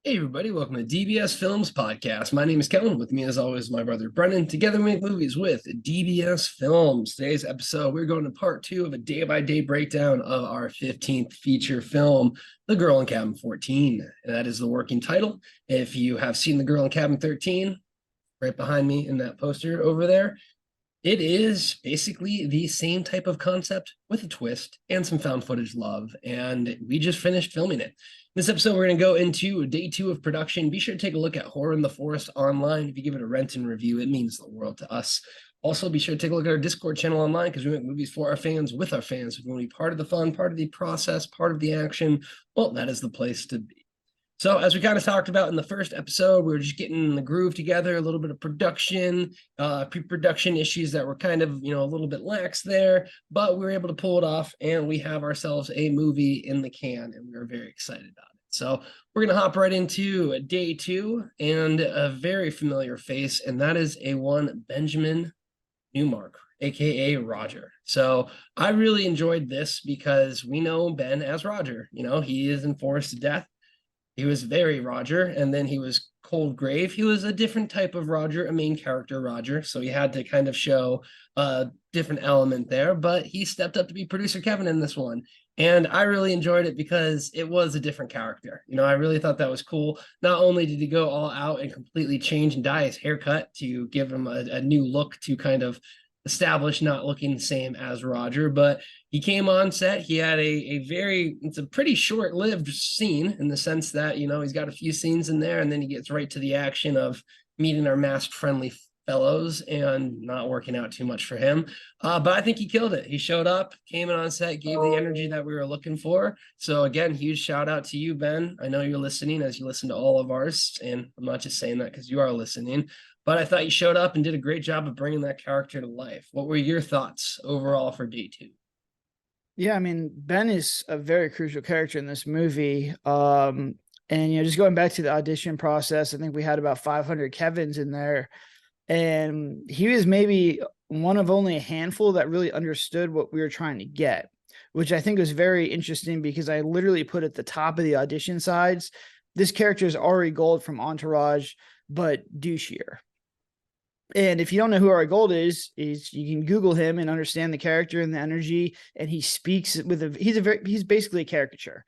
Hey everybody, welcome to DBS Films Podcast. My name is Kevin. With me as always, my brother Brennan. Together we make movies with DBS Films. Today's episode, we're going to part two of a day-by-day breakdown of our 15th feature film, The Girl in Cabin 14. And that is the working title. If you have seen The Girl in Cabin 13, right behind me in that poster over there, it is basically the same type of concept with a twist and some found footage love, and we just finished filming it. In this episode, we're going to go into day 2 of production. Be sure to take a look at Horror in the Forest online. If you give it a rent and review, it means the world to us. Also, be sure to take a look at our Discord channel online because we make movies for our fans, with our fans. If you want to be part of the fun, part of the process, part of the action, well, that is the place to be. So as we kind of talked about in the first episode, we were just getting the groove together, a little bit of production, pre-production issues that were kind of, a little bit lax there, but we were able to pull it off, and we have ourselves a movie in the can, and we are very excited about it. So we're going to hop right into day 2 and a very familiar face, and that is a one Benjamin Newmark, aka Roger. So I really enjoyed this because we know Ben as Roger. He is in Forest of Death. He was very Roger, and then he was Cold Grave. He was a different type of Roger, a main character Roger, so he had to kind of show a different element there, but he stepped up to be producer Kevin in this one, and I really enjoyed it because it was a different character. I really thought that was cool. Not only did he go all out and completely change and dye his haircut to give him a new look to kind of establish not looking the same as Roger, but he came on set. He had it's a pretty short-lived scene in the sense that, he's got a few scenes in there, and then he gets right to the action of meeting our masked-friendly fellows and not working out too much for him. But I think he killed it. He showed up, came in on set, gave the energy that we were looking for. So again, huge shout out to you, Ben. I know you're listening as you listen to all of ours, and I'm not just saying that because you are listening. But I thought you showed up and did a great job of bringing that character to life. What were your thoughts overall for day 2? Yeah, I mean, Ben is a very crucial character in this movie. And just going back to the audition process, I think we had about 500 Kevins in there, and he was maybe one of only a handful that really understood what we were trying to get, which I think was very interesting because I literally put at the top of the audition sides, this character is Ari Gold from Entourage, but douchier. And if you don't know who Ari Gold is you can Google him and understand the character and the energy. And he speaks with he's basically a caricature.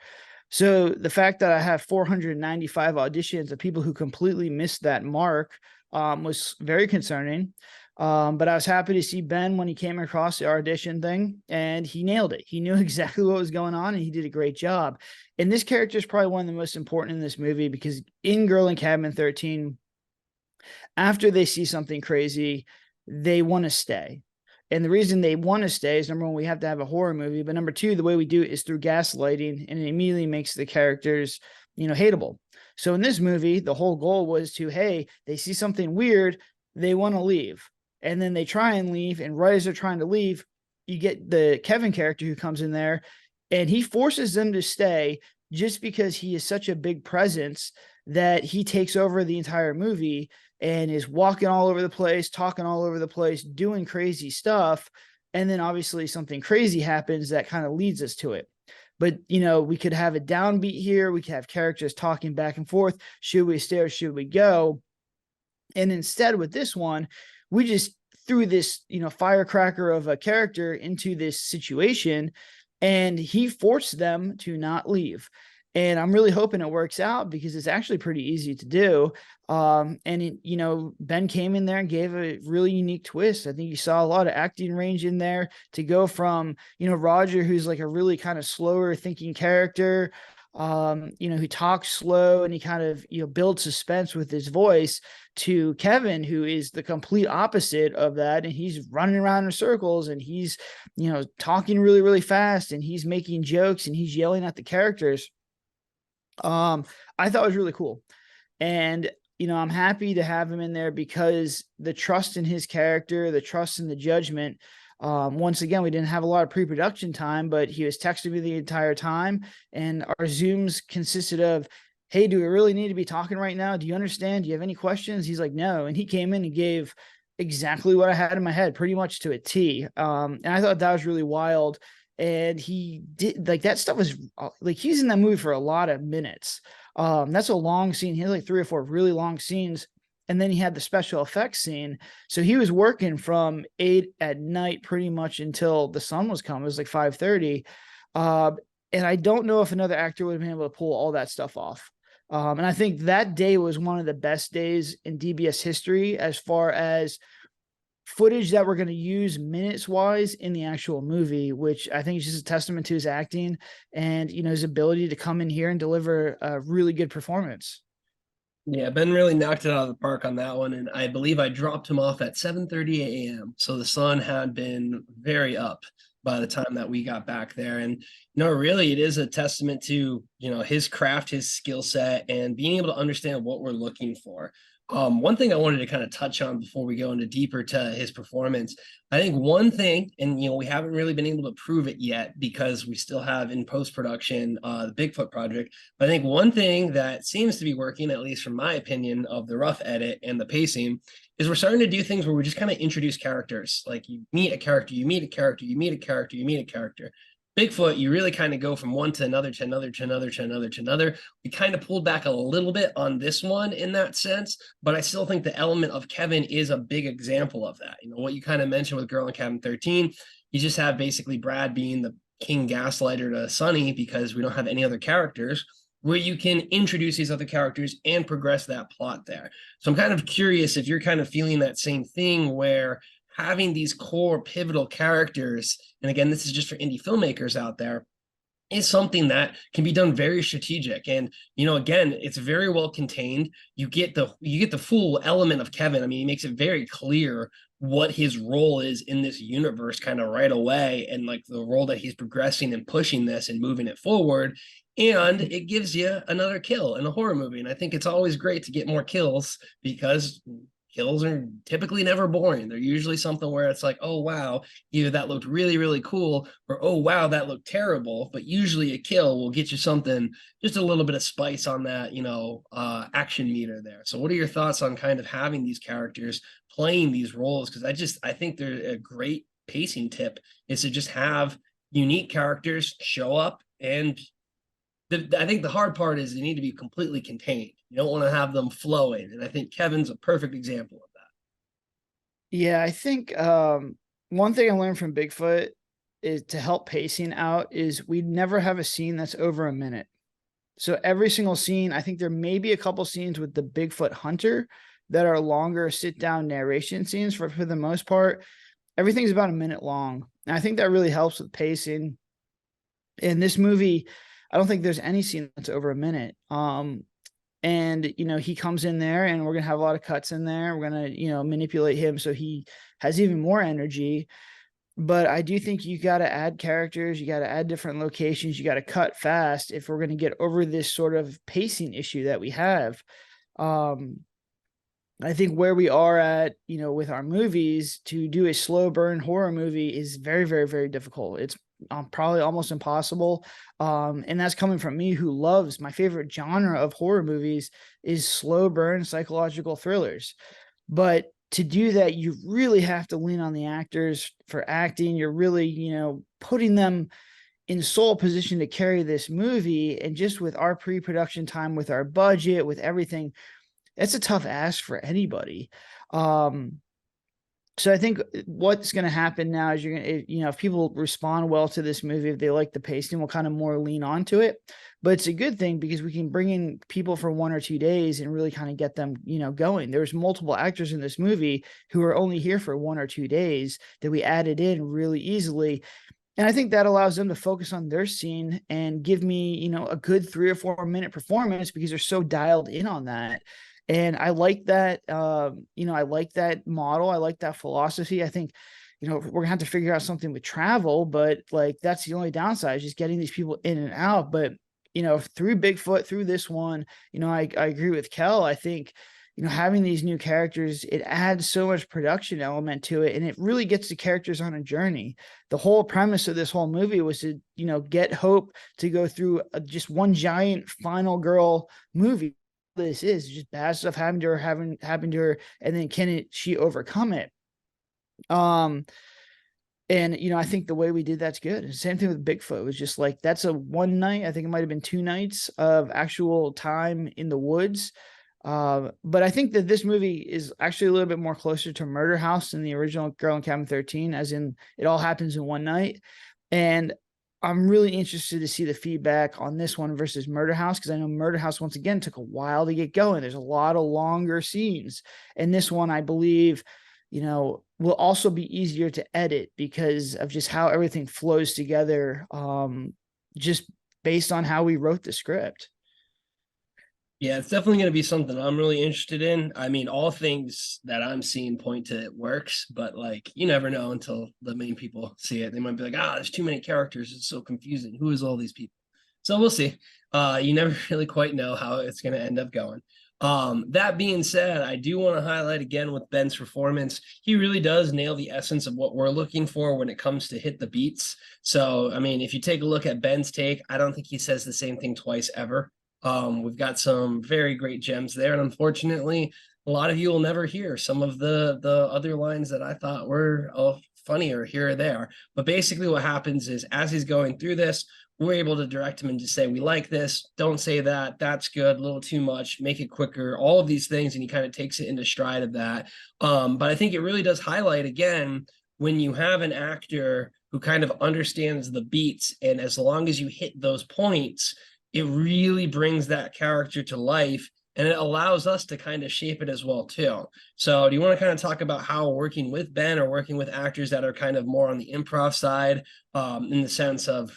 So the fact that I have 495 auditions of people who completely missed that mark was very concerning. But I was happy to see Ben when he came across the audition thing, and he nailed it. He knew exactly what was going on, and he did a great job. And this character is probably one of the most important in this movie because in Girl in Cabin 13, after they see something crazy, they want to stay. And the reason they want to stay is, number one, we have to have a horror movie. But number two, the way we do it is through gaslighting, and it immediately makes the characters, hateable. So in this movie, the whole goal was to, hey, they see something weird, they want to leave. And then they try and leave. And right as they're trying to leave, you get the Kevin character who comes in there, and he forces them to stay just because he is such a big presence that he takes over the entire movie and is walking all over the place, talking all over the place, doing crazy stuff. And then obviously something crazy happens that kind of leads us to it. But, we could have a downbeat here. We could have characters talking back and forth. Should we stay or should we go? And instead with this one, we just threw this, firecracker of a character into this situation, and he forced them to not leave. And I'm really hoping it works out because it's actually pretty easy to do. Ben came in there and gave a really unique twist. I think you saw a lot of acting range in there to go from, Roger, who's like a really kind of slower thinking character, who talks slow and he kind of, builds suspense with his voice, to Kevin, who is the complete opposite of that. And he's running around in circles, and he's, talking really, really fast, and he's making jokes, and he's yelling at the characters. I thought it was really cool. And, I'm happy to have him in there because the trust in his character, the trust in the judgment. Once again, we didn't have a lot of pre-production time, but he was texting me the entire time. And our Zooms consisted of, hey, do we really need to be talking right now? Do you understand? Do you have any questions? He's like, no. And he came in and gave exactly what I had in my head, pretty much to a T. And I thought that was really wild. And he did, like, that stuff was like, he's in that movie for a lot of minutes. That's a long scene. He had like 3 or 4 really long scenes. And then he had the special effects scene. So he was working from 8 at night pretty much until the sun was coming. It was like 5:30. And I don't know if another actor would have been able to pull all that stuff off. And I think that day was one of the best days in DBS history as far as footage that we're going to use minutes wise in the actual movie, which I think is just a testament to his acting and, his ability to come in here and deliver a really good performance. Yeah, Ben really knocked it out of the park on that one, and I believe I dropped him off at 7:30 a.m. So the sun had been very up by the time that we got back there. And really, it is a testament to his craft, his skill set, and being able to understand what we're looking for. One thing I wanted to kind of touch on before we go into deeper to his performance, I think one thing, and we haven't really been able to prove it yet because we still have in post-production the Bigfoot project. But I think one thing that seems to be working, at least from my opinion of the rough edit and the pacing, is we're starting to do things where we just kind of introduce characters. Like you meet a character, you meet a character, you meet a character, you meet a character. Bigfoot, you really kind of go from one to another, to another, to another, to another, to another. We kind of pulled back a little bit on this one in that sense, but I still think the element of Kevin is a big example of that. What you kind of mentioned with Girl in Cabin 13, you just have basically Brad being the king gaslighter to Sonny because we don't have any other characters where you can introduce these other characters and progress that plot there. So I'm kind of curious if you're kind of feeling that same thing where having these core pivotal characters, and again, this is just for indie filmmakers out there, is something that can be done very strategic. And again, it's very well contained. You get the full element of Kevin. I mean, he makes it very clear what his role is in this universe kind of right away, and like the role that he's progressing and pushing this and moving it forward. And it gives you another kill in a horror movie. And I think it's always great to get more kills because kills are typically never boring. They're usually something where it's like, oh, wow, either that looked really, really cool, or, oh, wow, that looked terrible. But usually a kill will get you something, just a little bit of spice on that, action meter there. So what are your thoughts on kind of having these characters playing these roles? Because I think they're a great pacing tip is to just have unique characters show up. And I think the hard part is they need to be completely contained. You don't want to have them flowing. And I think Kevin's a perfect example of that. Yeah, I think one thing I learned from Bigfoot is to help pacing out is we never have a scene that's over a minute. So every single scene, I think there may be a couple scenes with the Bigfoot hunter that are longer sit down narration scenes for the most part. Everything's about a minute long. And I think that really helps with pacing. In this movie, I don't think there's any scene that's over a minute. And, he comes in there and we're going to have a lot of cuts in there. We're going to, manipulate him so he has even more energy. But I do think you got to add characters. You got to add different locations. You got to cut fast if we're going to get over this sort of pacing issue that we have. I think where we are at, with our movies, to do a slow burn horror movie is very, very, very difficult. It's probably almost impossible. And that's coming from me who loves, my favorite genre of horror movies is slow burn psychological thrillers. But to do that, you really have to lean on the actors for acting. You're really, putting them in sole position to carry this movie. And just with our pre-production time, with our budget, with everything, it's a tough ask for anybody. So I think what's going to happen now is you're going to, if people respond well to this movie, if they like the pacing, we'll kind of more lean onto it. But it's a good thing because we can bring in people for 1 or 2 days and really kind of get them, going. There's multiple actors in this movie who are only here for 1 or 2 days that we added in really easily. And I think that allows them to focus on their scene and give me, a good 3 or 4 minute performance because they're so dialed in on that. And I like that, I like that model. I like that philosophy. I think, we're gonna have to figure out something with travel, but like, that's the only downside is just getting these people in and out. But, through Bigfoot, through this one, I agree with Kel. I think, having these new characters, it adds so much production element to it. And it really gets the characters on a journey. The whole premise of this whole movie was to, get Hope to go through just one giant final girl movie. This is just bad stuff happened to her, and then she overcome it. And, I think the way we did that's good. Same thing with Bigfoot. It was just like, that's a one night. I think it might have been 2 nights of actual time in the woods. But I think that this movie is actually a little bit more closer to Murder House than the original Girl in Cabin 13, as in it all happens in one night. And I'm really interested to see the feedback on this one versus Murder House, because I know Murder House, once again, took a while to get going. There's a lot of longer scenes. And this one, I believe, will also be easier to edit because of just how everything flows together, just based on how we wrote the script. Yeah, it's definitely going to be something I'm really interested in. I mean, all things that I'm seeing point to it works, but like you never know until the main people see it. They might be like, there's too many characters. It's so confusing. Who is all these people? So we'll see. You never really quite know how it's going to end up going. That being said, I do want to highlight again with Ben's performance. He really does nail the essence of what we're looking for when it comes to hit the beats. So, I mean, if you take a look at Ben's take, I don't think he says the same thing twice ever. We've got some very great gems there, and unfortunately, a lot of you will never hear some of the other lines that I thought were funnier here or there. But basically, what happens is as he's going through this, we're able to direct him and just say, we like this, don't say that, that's good, a little too much, make it quicker, all of these things, and he kind of takes it into stride of that. But I think it really does highlight again when you have an actor who kind of understands the beats, and as long as you hit those points, it really brings that character to life, and it allows us to kind of shape it as well too. So do you want to kind of talk about how working with Ben or working with actors that are kind of more on the improv side, in the sense of,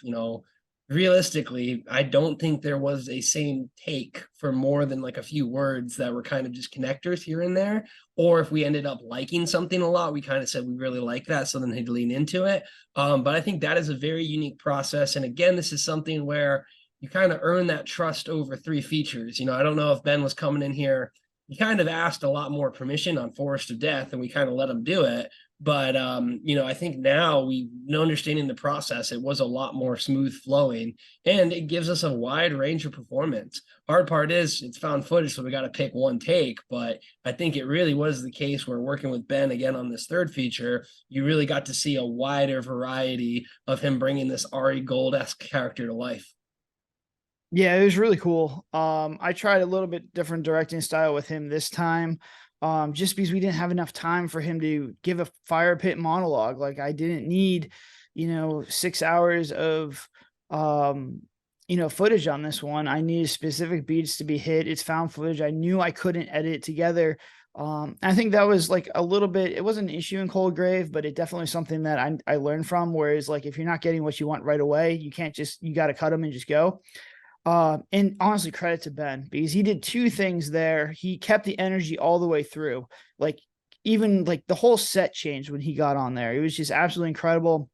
realistically, I don't think there was a same take for more than like a few words that were kind of just connectors here and there. Or if we ended up liking something a lot, we kind of said we really like that, so then he'd lean into it. But I think that is a very unique process. And again, this is something where you kind of earn that trust over 3 features. I don't know if Ben was coming in here, he kind of asked a lot more permission on Forest of Death, and we kind of let him do it. But I think now we understanding the process, it was a lot more smooth flowing, and it gives us a wide range of performance. Hard part is it's found footage, so we got to pick one take. But I think it really was the case where working with Ben again on this 3rd feature, you really got to see a wider variety of him bringing this Ari Gold-esque character to life. Yeah, it was really cool. I tried a little bit different directing style with him this time, just because we didn't have enough time for him to give a fire pit monologue. Like I didn't need, 6 hours of, footage on this one. I needed specific beats to be hit. It's found footage. I knew I couldn't edit it together. I think that was like a little bit, it wasn't an issue in Cold Grave, but it definitely something that I learned from, whereas like, if you're not getting what you want right away, you got to cut them and just go. And honestly, credit to Ben, because he did 2 things there. He kept the energy all the way through. Like even like the whole set changed when he got on there. It was just absolutely incredible.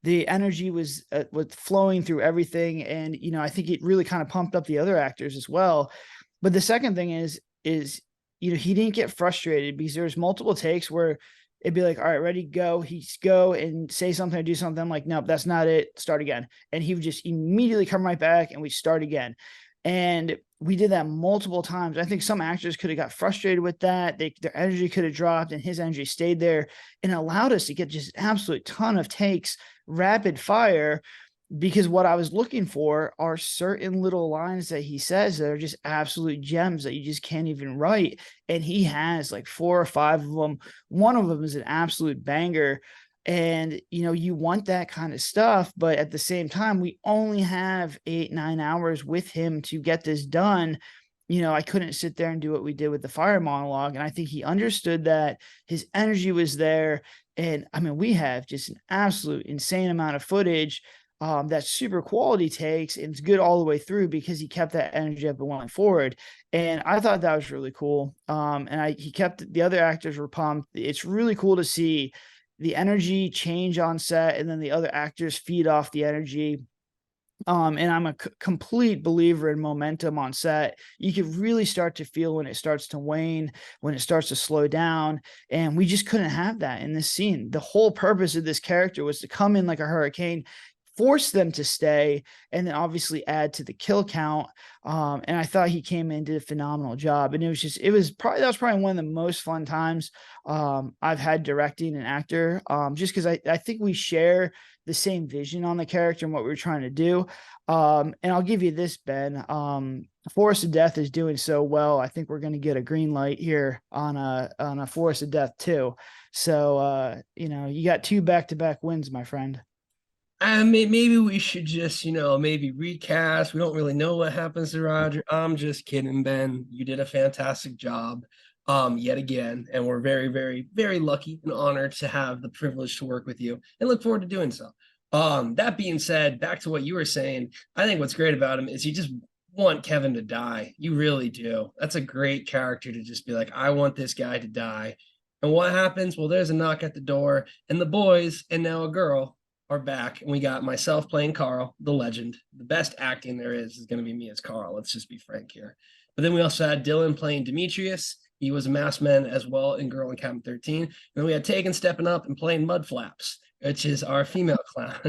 The energy was flowing through everything, and I think it really kind of pumped up the other actors as well. But the second thing is he didn't get frustrated, because there's multiple takes where it'd be like, all right, ready, go. He'd go and say something or do something. I'm like, nope, that's not it. Start again. And he would just immediately come right back and we start again. And we did that multiple times. I think some actors could have got frustrated with that. Their energy could have dropped, and his energy stayed there and allowed us to get just an absolute ton of takes, rapid fire, because what I was looking for are certain little lines that he says that are just absolute gems that you just can't even write. And he has like 4 or 5 of them. One of them is an absolute banger. And, you want that kind of stuff. But at the same time, we only have 8-9 hours with him to get this done. I couldn't sit there and do what we did with the fire monologue. And I think he understood that his energy was there. And I mean, we have just an absolute insane amount of footage that super quality takes, and it's good all the way through because he kept that energy up and went forward. And I thought that was really cool. He kept, the other actors were pumped. It's really cool to see the energy change on set, and then the other actors feed off the energy. And I'm a complete believer in momentum on set. You could really start to feel when it starts to wane, when it starts to slow down. And we just couldn't have that in this scene. The whole purpose of this character was to come in like a hurricane, force them to stay, and then obviously add to the kill count. And I thought he came in and did a phenomenal job. And that was probably one of the most fun times I've had directing an actor, just because I think we share the same vision on the character and what we're trying to do. And I'll give you this, Ben. Forest of Death is doing so well. I think we're going to get a green light here on a Forest of Death too. So you got 2 back-to-back wins, my friend. Maybe we should just, maybe recast. We don't really know what happens to Roger. I'm just kidding, Ben. You did a fantastic job, yet again, and we're very, very, very lucky and honored to have the privilege to work with you, and look forward to doing so. That being said, back to what you were saying, I think what's great about him is you just want Kevin to die. You really do. That's a great character to just be like, I want this guy to die. And what happens? Well, there's a knock at the door, and the boys, and now a girl, are back, and we got myself playing Carl, the legend. The best acting there is going to be me as Carl. Let's just be frank here. But then we also had Dylan playing Demetrius. He was a masked man as well in Girl Encampment 13. And then we had Tegan stepping up and playing Mudflaps, which is our female clown.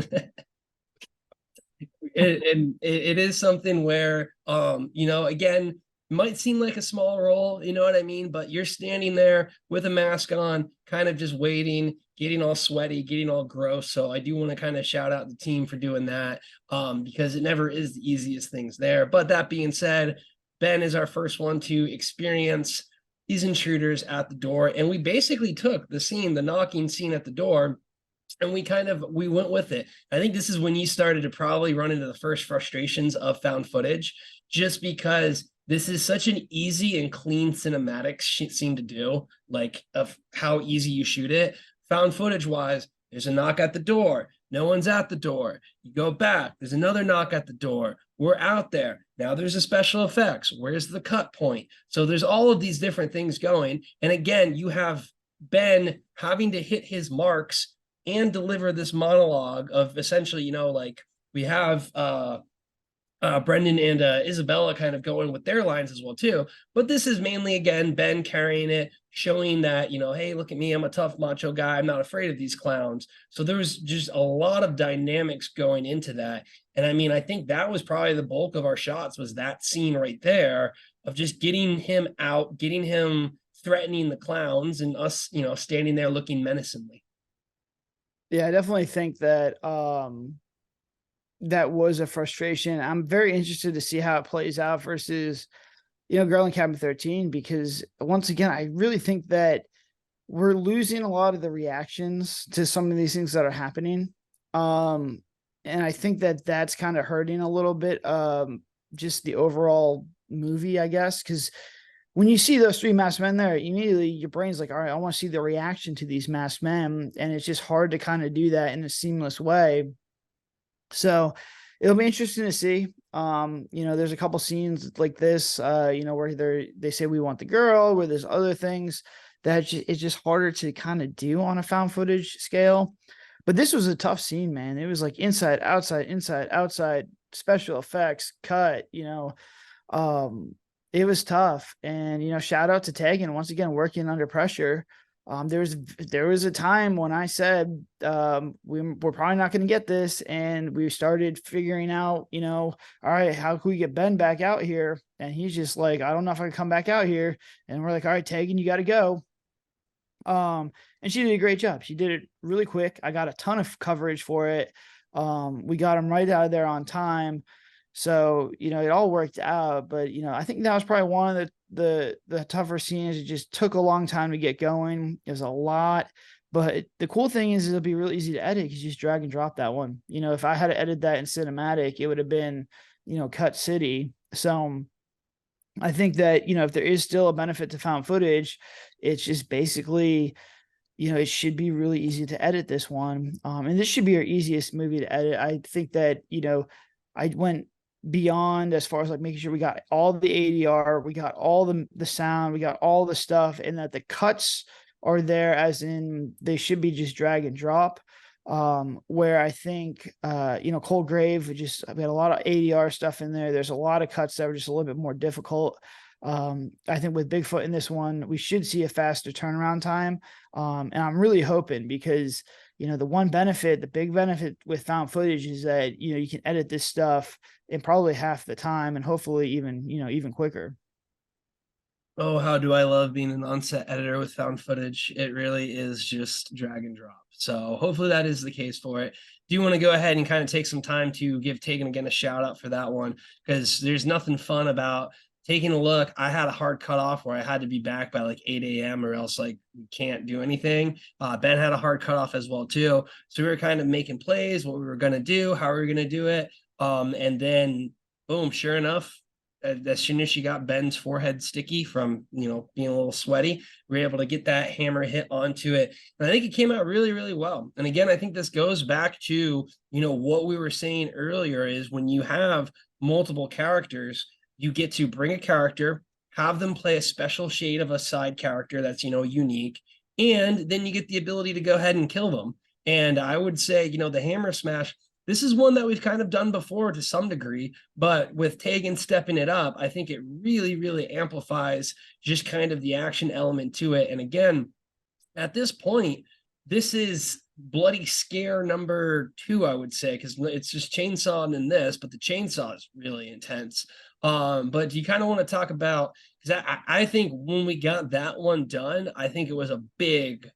And it is something where, again, might seem like a small role, you know what I mean? But you're standing there with a mask on, kind of just waiting, getting all sweaty, getting all gross. So I do want to kind of shout out the team for doing that, because it never is the easiest things there. But that being said, Ben is our first one to experience these intruders at the door. And we basically took the knocking scene at the door, and we went with it. I think this is when you started to probably run into the first frustrations of found footage, just because this is such an easy and clean cinematic scene to do, like of how easy you shoot it. Found footage wise, there's a knock at the door. No one's at the door. You go back. There's another knock at the door. We're out there. Now there's a special effects. Where's the cut point? So there's all of these different things going. And again, you have Ben having to hit his marks and deliver this monologue of essentially, we have Brendan and Isabella kind of going with their lines as well too. But this is mainly, again, Ben carrying it, showing that, hey, look at me, I'm a tough macho guy, I'm not afraid of these clowns. So there was just a lot of dynamics going into that. And I mean, I think that was probably the bulk of our shots, was that scene right there of just getting him out, getting him threatening the clowns, and us, standing there looking menacingly. Yeah, I definitely think that that was a frustration. I'm very interested to see how it plays out versus, Girl Encampment 13, because once again, I really think that we're losing a lot of the reactions to some of these things that are happening. And I think that that's kind of hurting a little bit, just the overall movie, I guess, because when you see those 3 masked men there, immediately your brain's like, all right, I want to see the reaction to these masked men. And it's just hard to kind of do that in a seamless way. So it'll be interesting to see. There's a couple scenes like this, where they say we want the girl, where there's other things that it's just harder to kind of do on a found footage scale. But this was a tough scene, man. It was like inside, outside, special effects, cut, it was tough. And, shout out to Tegan once again, working under pressure. There was a time when I said, we're probably not going to get this. And we started figuring out, all right, how can we get Ben back out here? And he's just like, I don't know if I can come back out here. And we're like, all right, Tegan, you got to go. And she did a great job. She did it really quick. I got a ton of coverage for it. We got him right out of there on time. So, it all worked out, but, I think that was probably one of the tougher scenes. It just took a long time to get going. It was a lot, but the cool thing is it'll be really easy to edit because you just drag and drop that one. If I had to edit that in cinematic, it would have been, cut city. So I think that, if there is still a benefit to found footage, it's just basically, it should be really easy to edit this one. And this should be our easiest movie to edit. I think that, I went beyond as far as like making sure we got all the ADR, we got all the sound, we got all the stuff, and that the cuts are there as in they should be just drag and drop. Where I think, Cold Grave, we had a lot of ADR stuff in there. There's a lot of cuts that were just a little bit more difficult. I think with Bigfoot in this one, we should see a faster turnaround time. And I'm really hoping because, the big benefit with found footage is that, you can edit this stuff in probably half the time and hopefully even quicker. Oh, how do I love being an on-set editor with found footage. It really is just drag and drop. So hopefully that is the case for it. Do you want to go ahead and kind of take some time to give Taken again a shout out for that one? Because there's nothing fun about taking a look. I had a hard cutoff where I had to be back by like 8 a.m. or else like we can't do anything. Ben had a hard cutoff as well too. So we were kind of making plays, what we were going to do, how we were going to do it. And then boom, sure enough, as soon as she got Ben's forehead sticky from being a little sweaty, we were able to get that hammer hit onto it, and I think it came out really, really well. And again, I think this goes back to what we were saying earlier is when you have multiple characters, you get to bring a character, have them play a special shade of a side character that's unique, and then you get the ability to go ahead and kill them. And I would say the hammer smash, this is one that we've kind of done before to some degree, but with Tegan stepping it up, I think it really, really amplifies just kind of the action element to it. And again, at this point, this is bloody scare number 2, I would say, because it's just chainsaw and then this, but the chainsaw is really intense. But do you kind of want to talk about, because I think when we got that one done, I think it was a big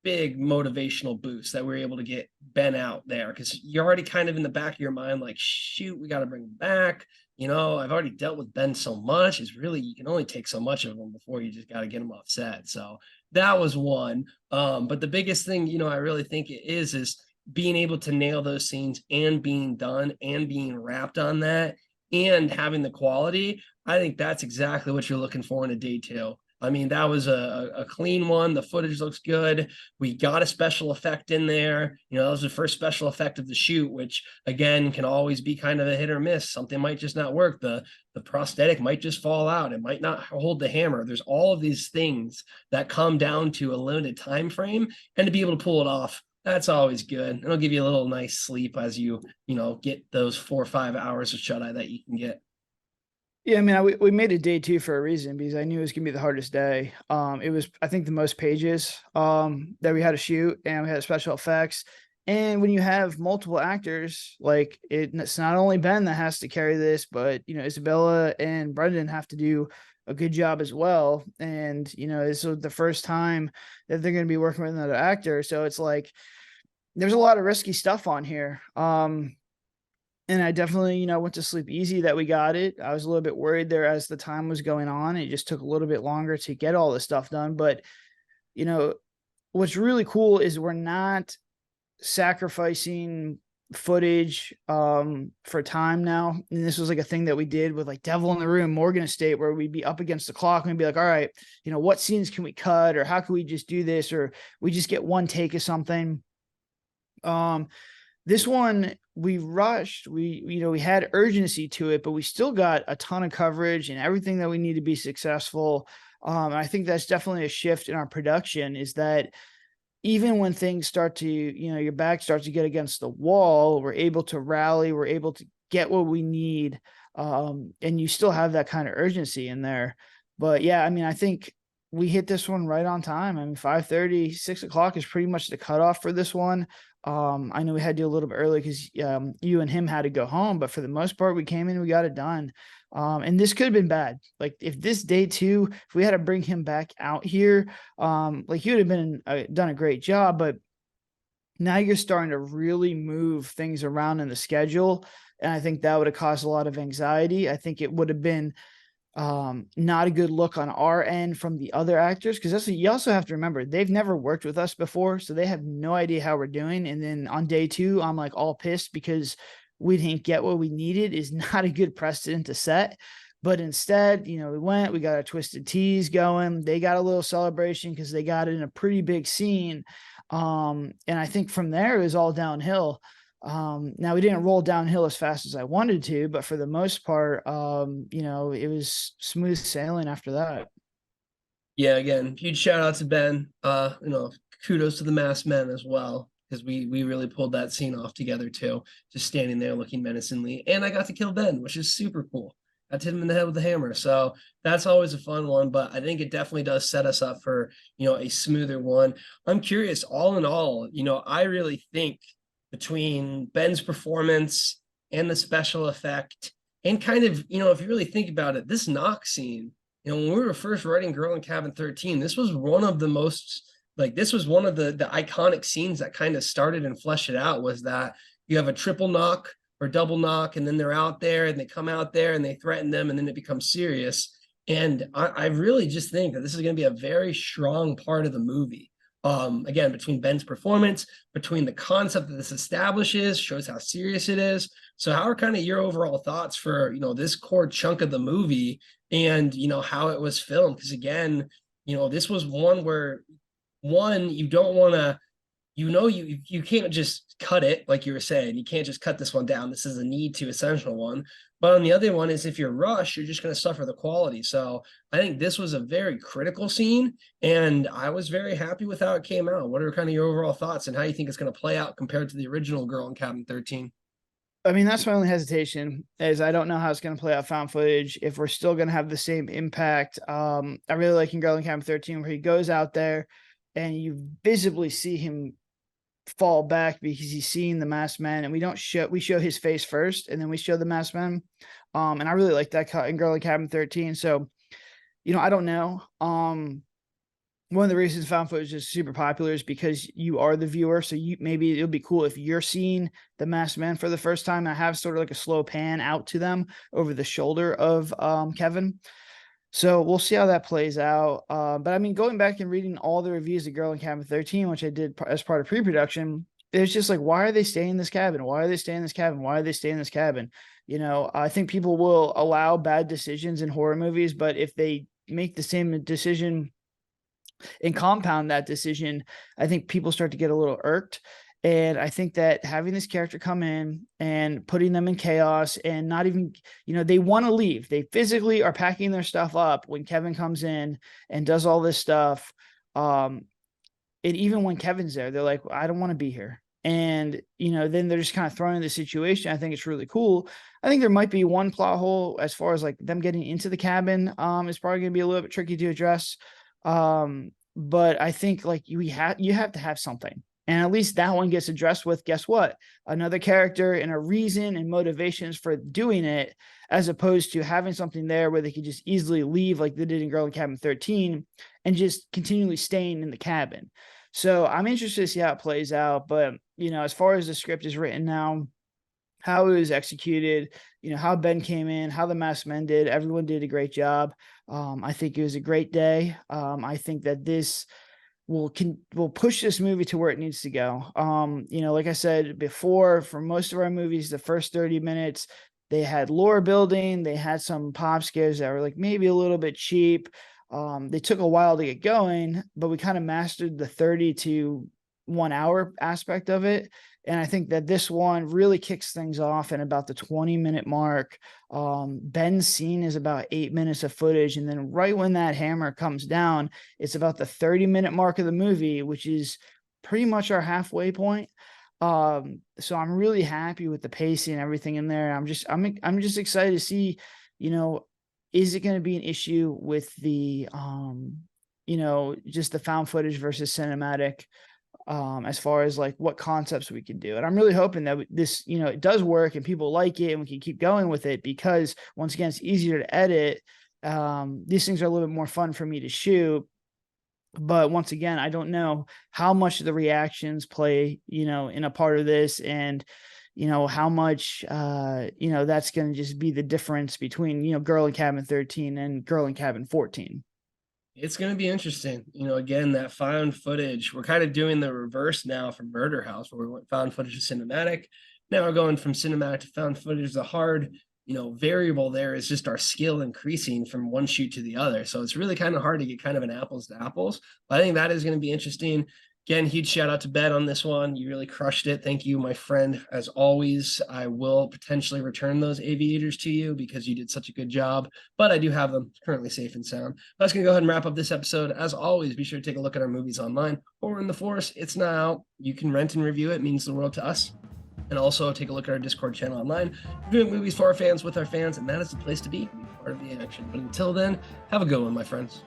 motivational boost that we were able to get Ben out there, because you're already kind of in the back of your mind like, shoot, we got to bring him back. I've already dealt with Ben so much. It's really, you can only take so much of him before you just got to get him off set. So that was one. But the biggest thing, I really think it is being able to nail those scenes and being done and being wrapped on that and having the quality. I think that's exactly what you're looking for in a day 2. I mean, that was a clean one. The footage looks good. We got a special effect in there. That was the first special effect of the shoot, which again can always be kind of a hit or miss. Something might just not work. The prosthetic might just fall out. It might not hold the hammer. There's all of these things that come down to a limited time frame, and to be able to pull it off, that's always good. It'll give you a little nice sleep as you get those 4 or 5 hours of shut-eye that you can get. Yeah, I mean, we made it day 2 for a reason because I knew it was gonna be the hardest day. It was, I think, the most pages that we had to shoot, and we had special effects. And when you have multiple actors, like it's not only Ben that has to carry this, but Isabella and Brendan have to do a good job as well. And this is the first time that they're going to be working with another actor, so it's like there's a lot of risky stuff on here. And I definitely, went to sleep easy that we got it. I was a little bit worried there as the time was going on. It just took a little bit longer to get all this stuff done. But, what's really cool is we're not sacrificing footage for time now. And this was like a thing that we did with like Devil in the Room, Morgan Estate, where we'd be up against the clock and we'd be like, all right, what scenes can we cut, or how can we just do this, or we just get one take of something. This one we rushed, we had urgency to it, but we still got a ton of coverage and everything that we need to be successful. I think that's definitely a shift in our production, is that even when things start to, your back starts to get against the wall, we're able to rally, we're able to get what we need. And you still have that kind of urgency in there. But yeah, I mean, I think we hit this one right on time. I mean, 5:30, 6 o'clock is pretty much the cutoff for this one. I know we had to do a little bit early because you and him had to go home, but for the most part, we came in, we got it done. And this could have been bad. Like if this day 2, if we had to bring him back out here, like he would have been done a great job, but now you're starting to really move things around in the schedule. And I think that would have caused a lot of anxiety. I think it would have been not a good look on our end from the other actors, because that's what you also have to remember. They've never worked with us before, so they have no idea how we're doing. And then on day 2, I'm like all pissed because we didn't get what we needed. Is not a good precedent to set. But instead, we got our Twisted Teas going. They got a little celebration because they got it in a pretty big scene. And I think from there it was all downhill. Now we didn't roll downhill as fast as I wanted to, but for the most part, it was smooth sailing after that. Yeah, again, huge shout out to Ben. Kudos to the masked men as well, because we really pulled that scene off together too, just standing there looking menacingly. And I got to kill Ben, which is super cool. That's hit him in the head with the hammer. So that's always a fun one, but I think it definitely does set us up for, a smoother one. I'm curious, all in all, I really think between Ben's performance and the special effect, and kind of, if you really think about it, this knock scene, when we were first writing Girl in Cabin 13, this was one of the most, this was one of the iconic scenes that kind of started and fleshed it out, was that you have a triple knock or double knock, and then they're out there and they come out there and they threaten them, and then it becomes serious. And I really just think that this is going to be a very strong part of the movie. Again, between Ben's performance, between the concept that this establishes, shows how serious it is. So how are kind of your overall thoughts for, this core chunk of the movie and, how it was filmed? Because again, this was one where, you don't want to, you can't just cut it, like you were saying. You can't just cut this one down. This is a need to essential one. But on the other one is, if you're rushed, you're just going to suffer the quality. So I think this was a very critical scene, and I was very happy with how it came out. What are kind of your overall thoughts and how you think it's going to play out compared to the original Girl in Cabin 13? I mean, that's my only hesitation, is I don't know how it's going to play out found footage, if we're still going to have the same impact. I really like in Girl in Cabin 13 where he goes out there and you visibly see him fall back because he's seeing the masked man, and we show his face first and then we show the masked man. And I really like that cut in Girl in Cabin 13. So, I don't know. One of the reasons found footage is super popular is because you are the viewer. So maybe it'll be cool if you're seeing the masked man for the first time. I have sort of like a slow pan out to them over the shoulder of Kevin. So we'll see how that plays out. But I mean, going back and reading all the reviews of Girl in Cabin 13, which I did as part of pre-production, it's just like, why are they staying in this cabin? Why are they staying in this cabin? Why are they staying in this cabin? I think people will allow bad decisions in horror movies, but if they make the same decision and compound that decision, I think people start to get a little irked. And I think that having this character come in and putting them in chaos, and not even, they want to leave. They physically are packing their stuff up when Kevin comes in and does all this stuff. And even when Kevin's there, they're like, I don't want to be here. And, then they're just kind of thrown in the situation. I think it's really cool. I think there might be one plot hole as far as like them getting into the cabin. Is probably going to be a little bit tricky to address. But I think like you have to have something. And at least that one gets addressed with, guess what? Another character and a reason and motivations for doing it, as opposed to having something there where they could just easily leave like they did in Girl in Cabin 13 and just continually staying in the cabin. So I'm interested to see how it plays out. But, as far as the script is written now, how it was executed, how Ben came in, how the masked men did, everyone did a great job. I think it was a great day. I think that this will push this movie to where it needs to go. Like I said before, for most of our movies, the first 30 minutes, they had lore building, they had some pop scares that were like maybe a little bit cheap. They took a while to get going, but we kind of mastered the 30 to 1 hour aspect of it. And I think that this one really kicks things off in about the 20-minute mark. Ben's scene is about 8 minutes of footage. And then right when that hammer comes down, it's about the 30-minute mark of the movie, which is pretty much our halfway point. So I'm really happy with the pacing and everything in there. I'm just excited to see, is it going to be an issue with the, just the found footage versus cinematic, as far as like what concepts we can do. And I'm really hoping that this, it does work and people like it and we can keep going with it, because once again, it's easier to edit. These things are a little bit more fun for me to shoot. But once again, I don't know how much of the reactions play, in a part of this, and, how much, that's going to just be the difference between, Girl in Cabin 13 and Girl in Cabin 14. It's going to be interesting. Again, that found footage, we're kind of doing the reverse now from Murder House, where we went found footage to cinematic. Now we're going from cinematic to found footage. The hard, variable there is just our skill increasing from one shoot to the other. So it's really kind of hard to get kind of an apples to apples. But I think that is going to be interesting. Again, huge shout out to Ben on this one. You really crushed it. Thank you, my friend. As always, I will potentially return those aviators to you because you did such a good job, but I do have them currently safe and sound. That's going to go ahead and wrap up this episode. As always, be sure to take a look at our movies online or in the force. It's not out. You can rent and review it. It means the world to us. And also take a look at our Discord channel online. We're doing movies for our fans with our fans, and that is the place to be. part of the action. But until then, have a good one, my friends.